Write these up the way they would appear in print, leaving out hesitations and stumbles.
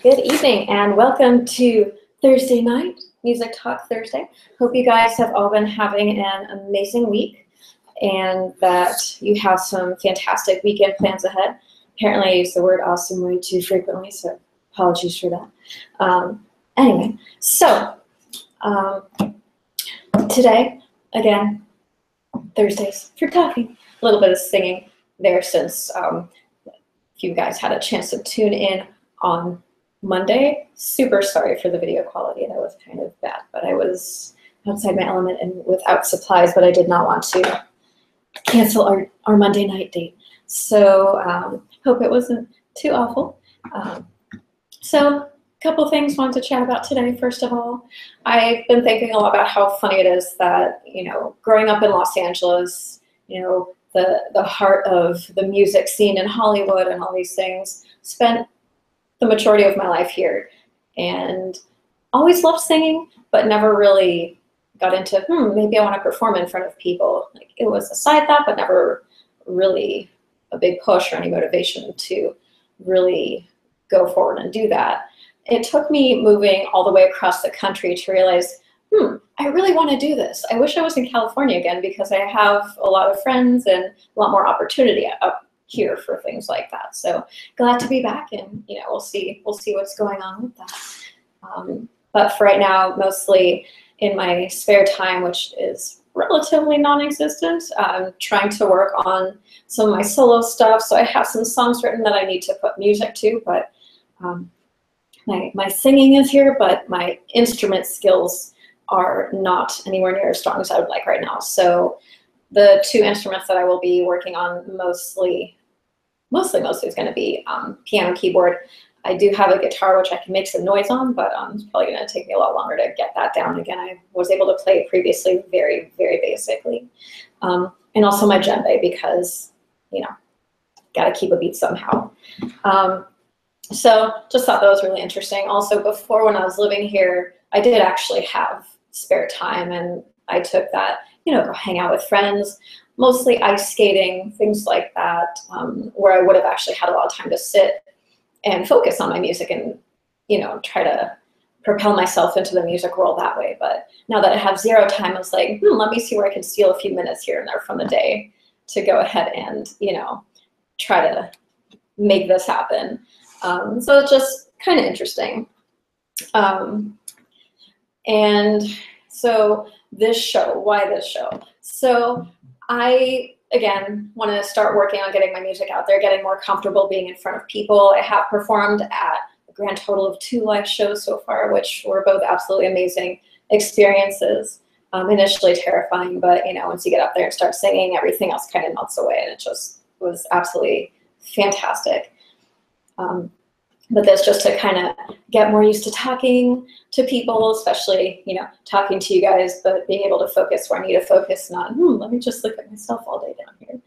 Good evening and welcome to Thursday night, Music Talk Thursday. Hope you guys have all been having an amazing week and that you have some fantastic weekend plans ahead. Apparently I use the word awesome way too frequently, so apologies for that. Anyway, so today, again, Thursdays for talking. A little bit of singing there since if you guys had a chance to tune in on Monday. Super sorry for the video quality. That was kind of bad, but I was outside my element and without supplies, but I did not want to cancel our Monday night date. So hope it wasn't too awful. So a couple things I wanted to chat about today. First of all, I've been thinking a lot about how funny it is that, growing up in Los Angeles, the heart of the music scene in Hollywood and all these things, spent the majority of my life here and always loved singing, but never really got into, maybe I want to perform in front of people. Like, it was a side thought, but never really a big push or any motivation to really go forward and do that. It took me moving all the way across the country to realize, I really want to do this. I wish I was in California again because I have a lot of friends and a lot more opportunity up here for things like that. So glad to be back, and we'll see what's going on with that. But for right now, mostly in my spare time, which is relatively non-existent, I'm trying to work on some of my solo stuff. So I have some songs written that I need to put music to, but my singing is here, but my instrument skills are not anywhere near as strong as I would like right now. So the two instruments that I will be working on mostly is going to be piano, keyboard. I do have a guitar which I can make some noise on, but it's probably going to take me a lot longer to get that down. Again, I was able to play it previously very, very basically. And also my djembe because, got to keep a beat somehow. So just thought that was really interesting. Also, before, when I was living here, I did actually have spare time, and I took that, go hang out with friends, mostly ice skating, things like that, where I would have actually had a lot of time to sit and focus on my music and, try to propel myself into the music world that way. But now that I have zero time, I was like, let me see where I can steal a few minutes here and there from the day to go ahead and, try to make this happen. So it's just kind of interesting. And so this show, why this show? So I, again, want to start working on getting my music out there, getting more comfortable being in front of people. I have performed at a grand total of 2 live shows so far, which were both absolutely amazing experiences. Initially terrifying, but once you get up there and start singing, everything else kind of melts away, and it just was absolutely fantastic. But that's just to kind of get more used to talking to people, especially, talking to you guys, but being able to focus where I need to focus, not, let me just look at myself all day down here.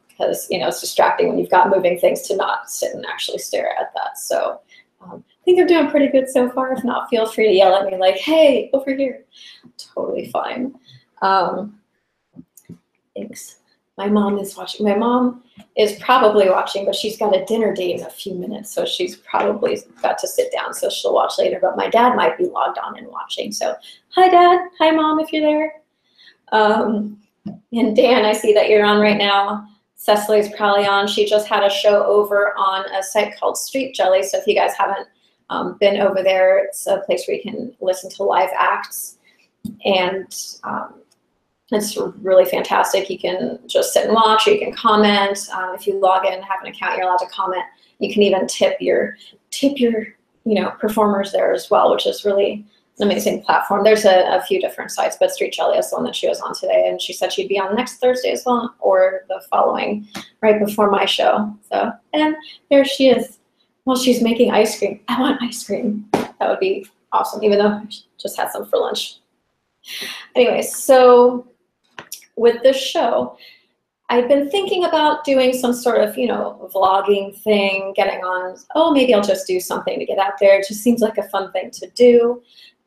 Because, it's distracting when you've got moving things to not sit and actually stare at that. So I think I'm doing pretty good so far. If not, feel free to yell at me like, hey, over here. Totally fine. Thanks. My mom is watching. My mom is probably watching, but she's got a dinner date in a few minutes, so she's probably got to sit down, so she'll watch later. But my dad might be logged on and watching. So hi, Dad. Hi, Mom, if you're there. And Dan, I see that you're on right now. Cecily's probably on. She just had a show over on a site called Street Jelly, so if you guys haven't been over there, it's a place where you can listen to live acts, and it's really fantastic. You can just sit and watch, or you can comment. If you log in and have an account, you're allowed to comment. You can even tip your performers there as well, which is really an amazing platform. There's a few different sites, but Street Jelly is the one that she was on today, and she said she'd be on next Thursday as well, or the following, right before my show. So, and there she is. Well, she's making ice cream. I want ice cream. That would be awesome, even though I just had some for lunch. Anyway, so with this show, I've been thinking about doing some sort of, vlogging thing, getting on, maybe I'll just do something to get out there. It just seems like a fun thing to do.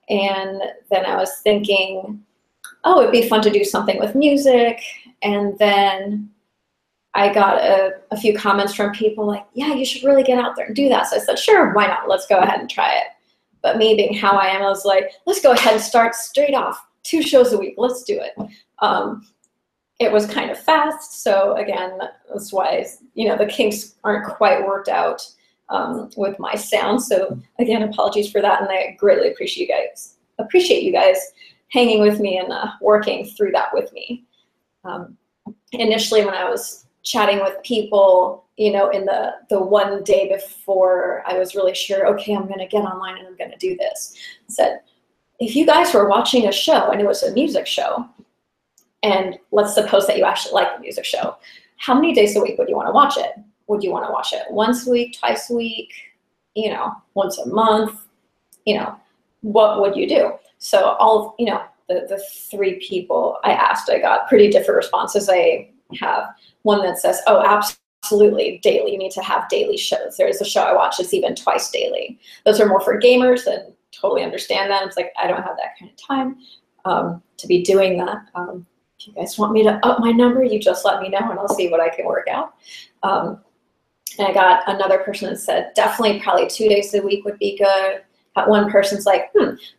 And then I was thinking, it'd be fun to do something with music. And then I got a few comments from people like, yeah, you should really get out there and do that. So I said, sure, why not? Let's go ahead and try it. But me being how I am, I was like, let's go ahead and start straight off. 2 shows a week, let's do it. It was kind of fast. So again, that's why, you know, the kinks aren't quite worked out with my sound. So again, apologies for that. And I greatly appreciate you guys hanging with me and working through that with me. Initially, when I was chatting with people, you know, in the one day before I was really sure, okay, I'm going to get online and I'm going to do this, I said, if you guys were watching a show and it was a music show, and let's suppose that you actually like the music show, how many days a week would you want to watch it? Would you want to watch it once a week, twice a week, you know, once a month? You know, what would you do? So all, you know, the 3 people I asked, I got pretty different responses. I have one that says, oh, absolutely, daily. You need to have daily shows. There is a show I watch that's even twice daily. Those are more for gamers, and totally understand that. It's like, I don't have that kind of time to be doing that. If you guys want me to up my number, you just let me know and I'll see what I can work out. And I got another person that said, definitely probably 2 days a week would be good. One person's like,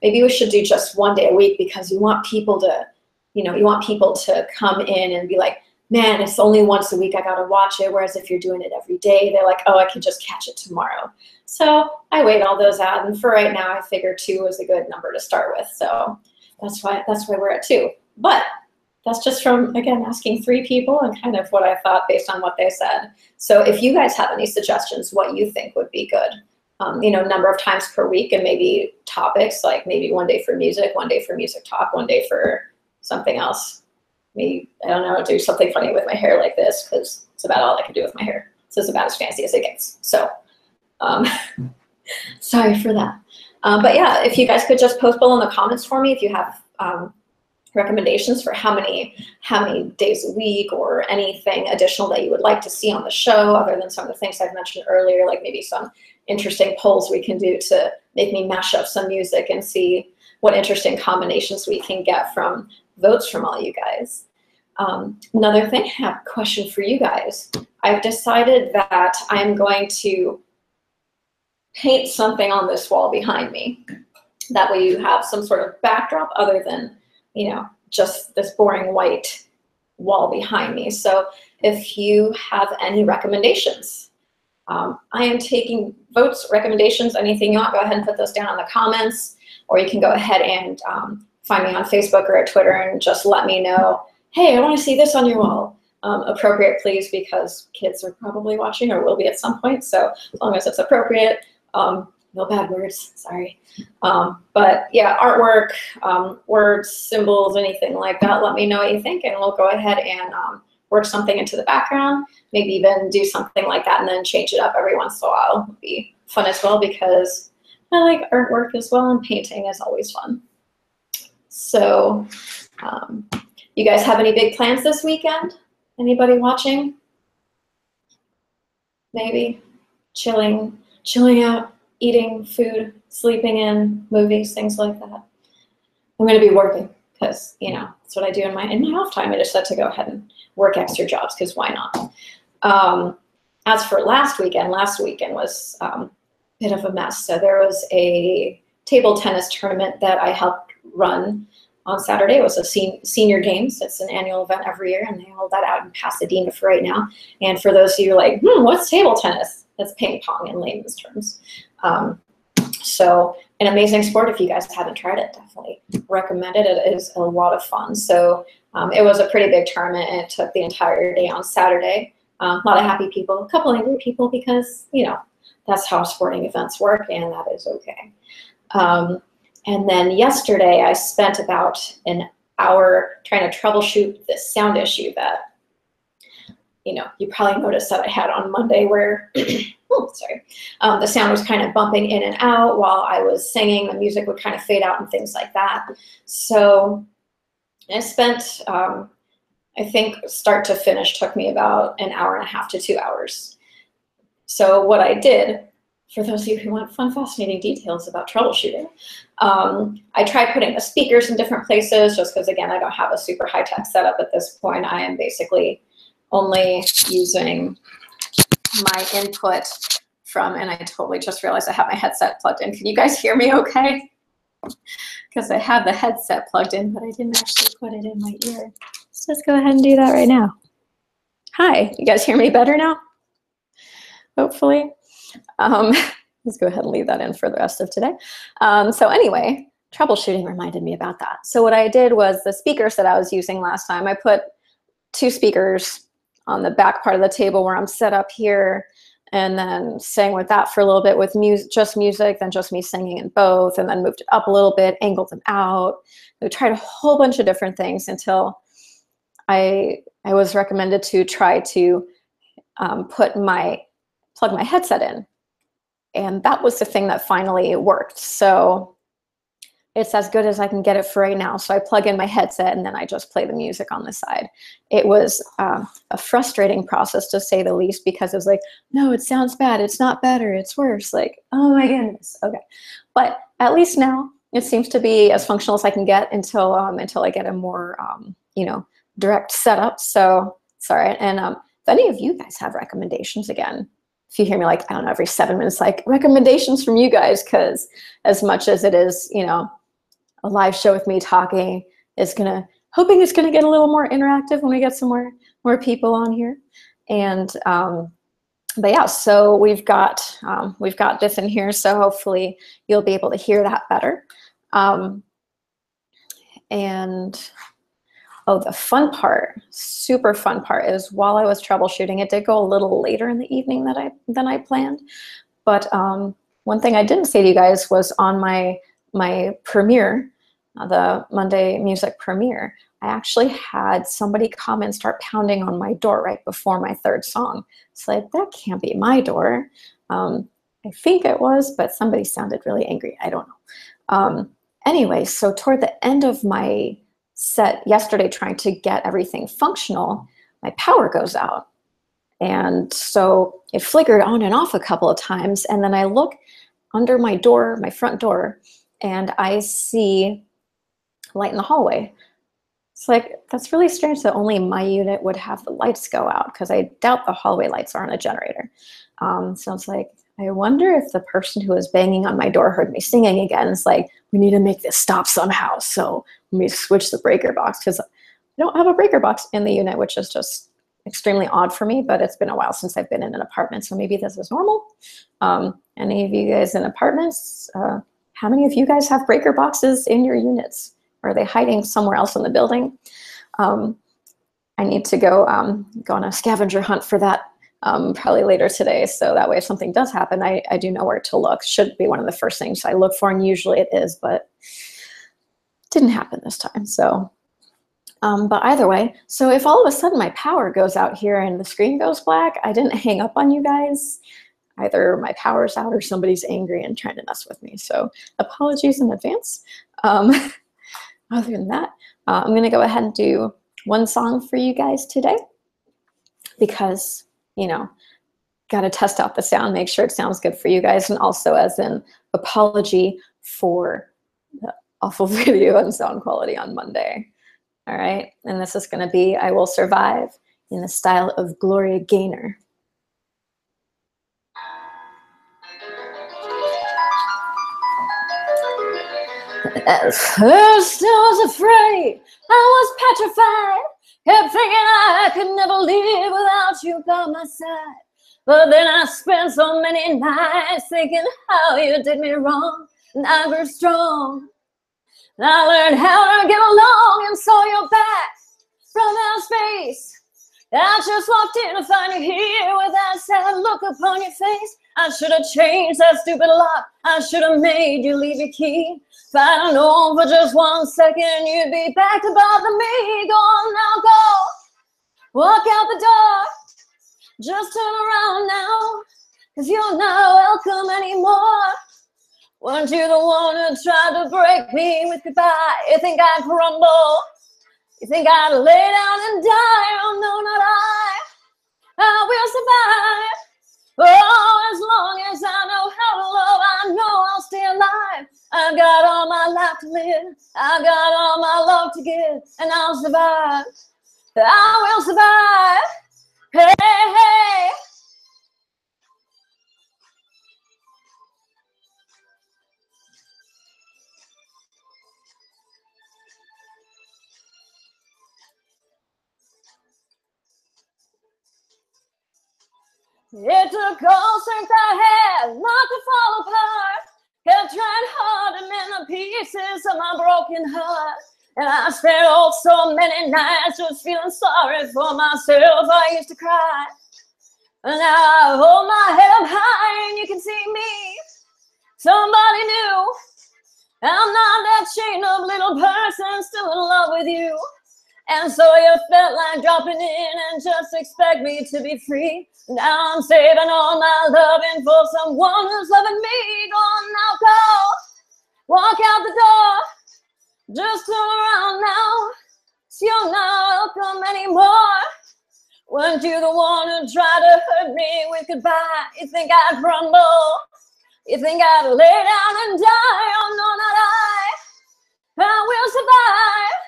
maybe we should do just 1 day a week, because you want people to, you know, you want people to come in and be like, man, it's only once a week, I gotta watch it. Whereas if you're doing it every day, they're like, oh, I can just catch it tomorrow. So I weighed all those out, and for right now, I figure 2 is a good number to start with. So that's why we're at 2. But that's just from, again, asking 3 people and kind of what I thought based on what they said. So if you guys have any suggestions, what you think would be good, you know, number of times per week, and maybe topics, like maybe 1 day for music, 1 day for music talk, 1 day for something else. Maybe, I don't know, do something funny with my hair like this, because it's about all I can do with my hair. So it's about as fancy as it gets. So sorry for that. But yeah, if you guys could just post below in the comments for me if you have recommendations for how many days a week, or anything additional that you would like to see on the show, other than some of the things I've mentioned earlier, like maybe some interesting polls we can do to make me mash up some music and see what interesting combinations we can get from votes from all you guys. Another thing, I have a question for you guys. I've decided that I'm going to paint something on this wall behind me. That way you have some sort of backdrop other than, you know, just this boring white wall behind me. So if you have any recommendations, I am taking votes, recommendations, anything you want, go ahead and put those down in the comments, or you can go ahead and find me on Facebook or at Twitter and just let me know, hey, I want to see this on your wall. Appropriate, please, because kids are probably watching or will be at some point. So as long as it's appropriate, no bad words, sorry. But yeah, artwork, words, symbols, anything like that, let me know what you think, and we'll go ahead and work something into the background, maybe even do something like that and then change it up every once in a while. It'll be fun as well, because I like artwork as well, and painting is always fun. So you guys have any big plans this weekend? Anybody watching? Maybe chilling out, eating food, sleeping in, movies, things like that. I'm going to be working, because, you know, that's what I do in my off time. I just had to go ahead and work extra jobs, because why not? As for last weekend was a bit of a mess. So there was a table tennis tournament that I helped run on Saturday. It was a senior games. It's an annual event every year, and they hold that out in Pasadena for right now. And for those of you like, what's table tennis? That's ping pong in layman's terms. So an amazing sport. If you guys haven't tried it, definitely recommend it. It is a lot of fun. So it was a pretty big tournament, and it took the entire day on Saturday. A lot of happy people, a couple angry people, because, you know, that's how sporting events work, and that is okay. And then yesterday, I spent about an hour trying to troubleshoot this sound issue that, you know, you probably noticed that I had on Monday, where the sound was kind of bumping in and out while I was singing. The music would kind of fade out and things like that. So I spent, I think start to finish took me about an hour and a half to 2 hours. So what I did, for those of you who want fun, fascinating details about troubleshooting, I tried putting the speakers in different places, just because, again, I don't have a super high-tech setup at this point. I am basically only using my input from, and I totally just realized I have my headset plugged in. Can you guys hear me okay? Because I have the headset plugged in, but I didn't actually put it in my ear. So let's go ahead and do that right now. Hi, you guys hear me better now? Hopefully. Let's go ahead and leave that in for the rest of today. So anyway, troubleshooting reminded me about that. So what I did was the speakers that I was using last time, I put 2 speakers on the back part of the table where I'm set up here, and then sang with that for a little bit with just music, then just me singing in both, and then moved it up a little bit, angled them out. We tried a whole bunch of different things until I was recommended to try to plug my headset in. And that was the thing that finally worked. So it's as good as I can get it for right now. So I plug in my headset and then I just play the music on the side. It was a frustrating process, to say the least, because it was like, no, it sounds bad. It's not better. It's worse. Like, oh my goodness. Okay. But at least now it seems to be as functional as I can get until I get a more, direct setup. So sorry. And if any of you guys have recommendations, again, if you hear me like, I don't know, every 7 minutes, like recommendations from you guys, because as much as it is, a live show with me talking, hoping it's gonna get a little more interactive when we get some more people on here. And but yeah, so we've got this in here, so hopefully you'll be able to hear that better. And oh, the fun part, super fun part, is while I was troubleshooting, it did go a little later in the evening than I planned. But one thing I didn't say to you guys was on my premiere, the Monday music premiere, I actually had somebody come and start pounding on my door right before my 3rd song. It's like, that can't be my door. I think it was, but somebody sounded really angry. I don't know. Anyway, so toward the end of my set yesterday, trying to get everything functional, my power goes out. And so it flickered on and off a couple of times. And then I look under my door, my front door, and I see light in the hallway. It's like, that's really strange that only my unit would have the lights go out, because I doubt the hallway lights are on a generator. So it's like, I wonder if the person who was banging on my door heard me singing again. It's like, we need to make this stop somehow. So let me switch the breaker box, because I don't have a breaker box in the unit, which is just extremely odd for me, but it's been a while since I've been in an apartment, so maybe this is normal. Any of you guys in apartments, how many of you guys have breaker boxes in your units? Are they hiding somewhere else in the building? I need to go on a scavenger hunt for that probably later today, so that way if something does happen, I do know where to look. Should be one of the first things I look for, and usually it is, but didn't happen this time. So, but either way, so if all of a sudden my power goes out here and the screen goes black, I didn't hang up on you guys. Either my power's out or somebody's angry and trying to mess with me. So apologies in advance. Other than that, I'm going to go ahead and do one song for you guys today, because, got to test out the sound, make sure it sounds good for you guys, and also as an apology for the awful video and sound quality on Monday. All right, and this is going to be I Will Survive in the style of Gloria Gaynor. At first I was afraid, I was petrified, kept thinking I could never live without you by my side. But then I spent so many nights thinking how you did me wrong, and I grew strong. And I learned how to get along and saw your back from outer space. I just walked in to find you here with that sad look upon your face. I should have changed that stupid lock. I should have made you leave your key. If I'd have known for just 1 second you'd be back to bother me. Go on now, go. Walk out the door. Just turn around now, 'cause you're not welcome anymore. Weren't you the one who tried to break me with goodbye? You think I'd crumble? You think I'd lay down and die? Oh no, not I will survive. Oh, as long as I know how to love, I know I'll stay alive. I've got all my life to live. I've got all my love to give, and I'll survive. I will survive. Hey, hey. It took all strength I had not to fall apart. Kept trying hard to mend the pieces of my broken heart. And I spent all so many nights just feeling sorry for myself. I used to cry. And now I hold my head up high and you can see me. Somebody new. I'm not that chained up little person still in love with you. And so you felt like dropping in and just expect me to be free. Now I'm saving all my loving for someone who's loving me. Go on now, go. Walk out the door. Just turn around now. 'Cause you're not welcome anymore. Weren't you the one who tried to hurt me with goodbye? You think I'd crumble? You think I'd lay down and die? Oh no, not I. I will survive.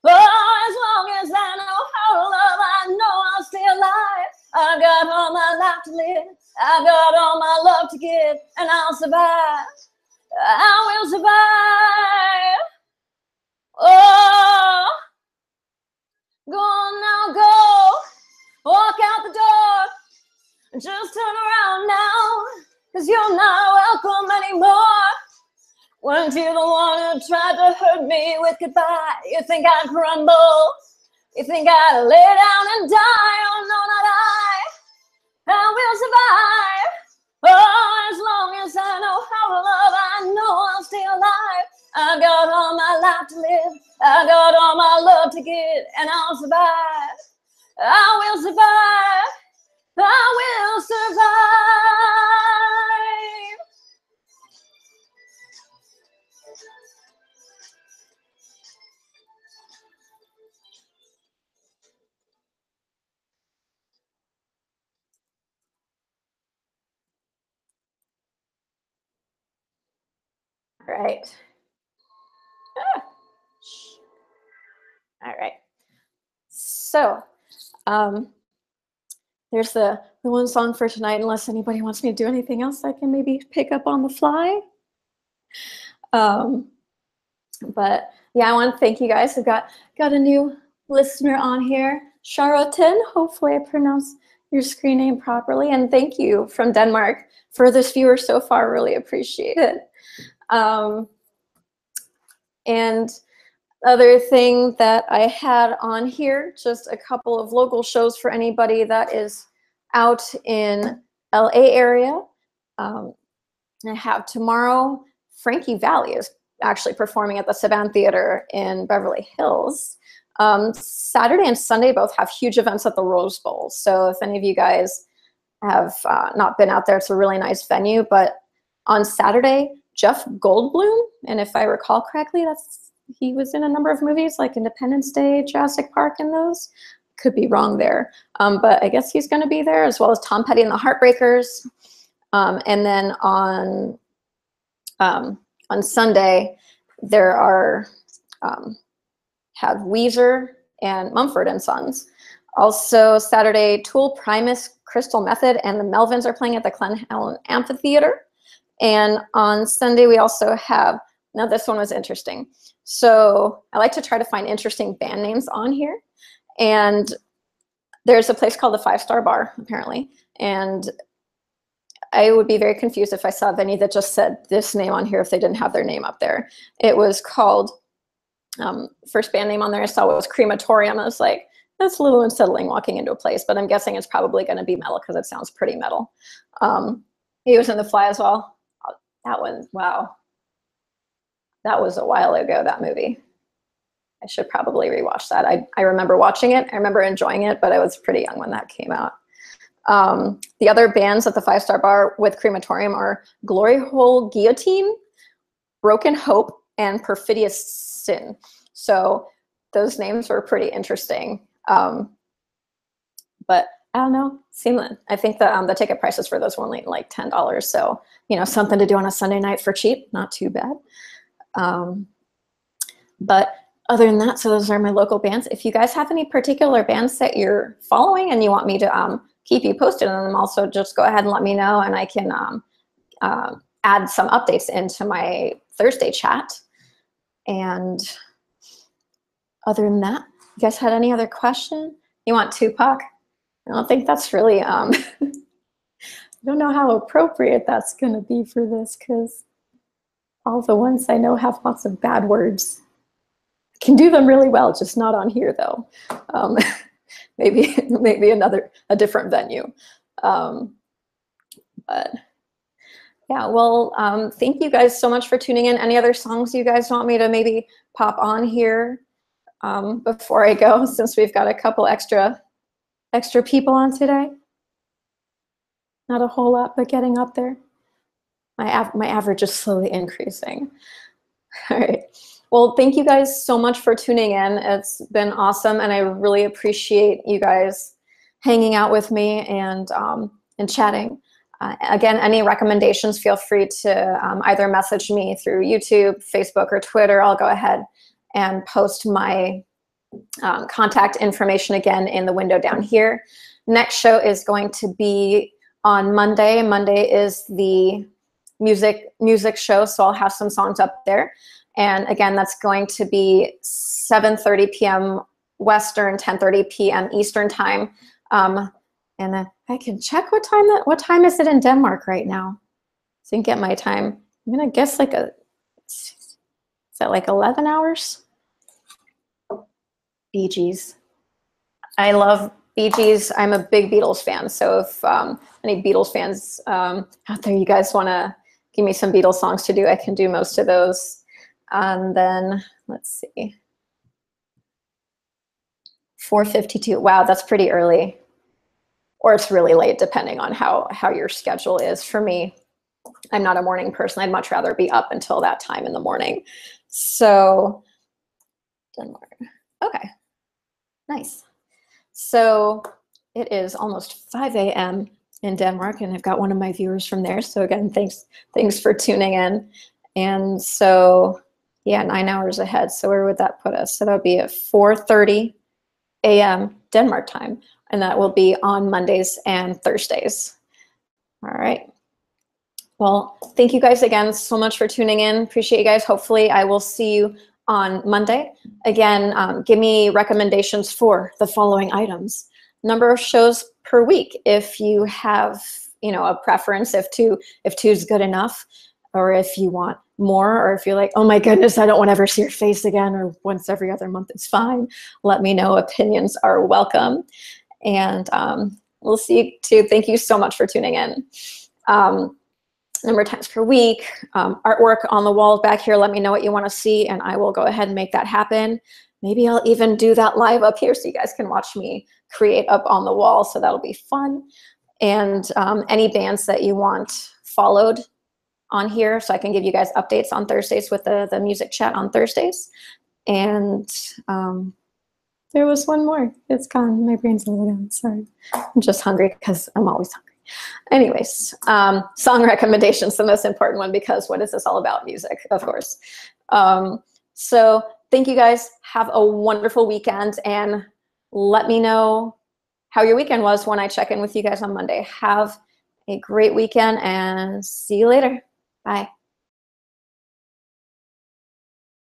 For as long as I know how to love, I know I'll stay alive. I've got all my life to live. I've got all my love to give, and I'll survive. I will survive. Oh, go on now, go. Walk out the door. Just turn around now, 'cause you're not welcome anymore. Weren't you the one who tried to hurt me with goodbye? You think I'd crumble? You think I'd lay down and die? Oh no, not I. I will survive. Oh, as long as I know how to love, I know I'll stay alive. I've got all my life to live. I've got all my love to give, and I'll survive. I will survive. I will survive. All right. All right. So, there's the one song for tonight, unless anybody wants me to do anything else I can maybe pick up on the fly. But yeah, I want to thank you guys. I've got a new listener on here, Charotin. Hopefully I pronounced your screen name properly. And thank you from Denmark for this viewer so far. Really appreciate it. And other thing that I had on here, just a couple of local shows for anybody that is out in LA area. I have tomorrow, Frankie Valli is actually performing at the Saban Theater in Beverly Hills. Saturday and Sunday both have huge events at the Rose Bowl. So if any of you guys have not been out there, it's a really nice venue. But on Saturday, Jeff Goldblum, and if I recall correctly, he was in a number of movies like Independence Day, Jurassic Park, and those. Could be wrong there. But I guess he's going to be there, as well as Tom Petty and the Heartbreakers. And then on Sunday, there are have Weezer and Mumford and Sons. Also Saturday, Tool, Primus, Crystal Method, and the Melvins are playing at the Glen Helen Amphitheater. And on Sunday, we also have, now this one was interesting. So I like to try to find interesting band names on here. And there's a place called the 5-Star Bar, apparently. And I would be very confused if I saw a venue that just said this name on here if they didn't have their name up there. It was called, first band name on there I saw was Crematorium. I was like, that's a little unsettling walking into a place, but I'm guessing it's probably going to be metal because it sounds pretty metal. He was in The Fly as well. That one, wow. That was a while ago, that movie. I should probably rewatch that. I remember watching it. I remember enjoying it, but I was pretty young when that came out. The other bands at the 5-Star Bar with Crematorium are Glory Hole Guillotine, Broken Hope, and Perfidious Sin. So those names were pretty interesting. But I don't know, I think the ticket prices for those were only like $10. So, you know, something to do on a Sunday night for cheap, not too bad. But other than that, so those are my local bands. If you guys have any particular bands that you're following and you want me to keep you posted on them, also just go ahead and let me know, and I can add some updates into my Thursday chat. And other than that, you guys had any other question? You want Tupac? I don't think that's really, I don't know how appropriate that's gonna be for this, because all the ones I know have lots of bad words. I can do them really well, just not on here though. Maybe a different venue. But yeah, well, thank you guys so much for tuning in. Any other songs you guys want me to maybe pop on here before I go, since we've got a couple extra people on today? Not a whole lot, but getting up there. My average is slowly increasing. All right. Well, thank you guys so much for tuning in. It's been awesome, and I really appreciate you guys hanging out with me and chatting. Again, any recommendations, feel free to either message me through YouTube, Facebook, or Twitter. I'll go ahead and post my contact information again in the window down here. Next show is going to be on Monday. Monday is the music show, so I'll have some songs up there. And again, that's going to be 7:30 p.m. Western, 10:30 p.m. Eastern time. And I can check what time is it in Denmark right now, so you can get my time. I'm gonna guess like is that like 11 hours? Bee Gees. I love Bee Gees. I'm a big Beatles fan, so if any Beatles fans out there, you guys want to give me some Beatles songs to do, I can do most of those. And then let's see, 4:52. Wow, that's pretty early, or it's really late, depending on how your schedule is. For me, I'm not a morning person. I'd much rather be up until that time in the morning. So Denmark. Okay, nice. So it is almost 5 a.m. in Denmark, and I've got one of my viewers from there. So again, thanks for tuning in. And so yeah, 9 hours ahead. So where would that put us? So that would be at 4:30 a.m. Denmark time, and that will be on Mondays and Thursdays. All right. Well, thank you guys again so much for tuning in. Appreciate you guys. Hopefully I will see you on Monday. Again, give me recommendations for the following items. Number of shows per week, if you have, a preference, if two is good enough, or if you want more, or if you're like, oh my goodness, I don't want to ever see your face again, or once every other month is fine. Let me know. Opinions are welcome. And we'll see you too. Thank you so much for tuning in. Number of times per week, artwork on the wall back here. Let me know what you want to see, and I will go ahead and make that happen. Maybe I'll even do that live up here so you guys can watch me create up on the wall. So that'll be fun. And any bands that you want followed on here, so I can give you guys updates on Thursdays with the music chat on Thursdays. And there was one more. It's gone. My brain's a little down. Sorry. I'm just hungry because I'm always hungry. Anyways, song recommendations, the most important one, because what is this all about? Music, of course. So thank you guys. Have a wonderful weekend, and let me know how your weekend was when I check in with you guys on Monday. Have a great weekend, and see you later. Bye.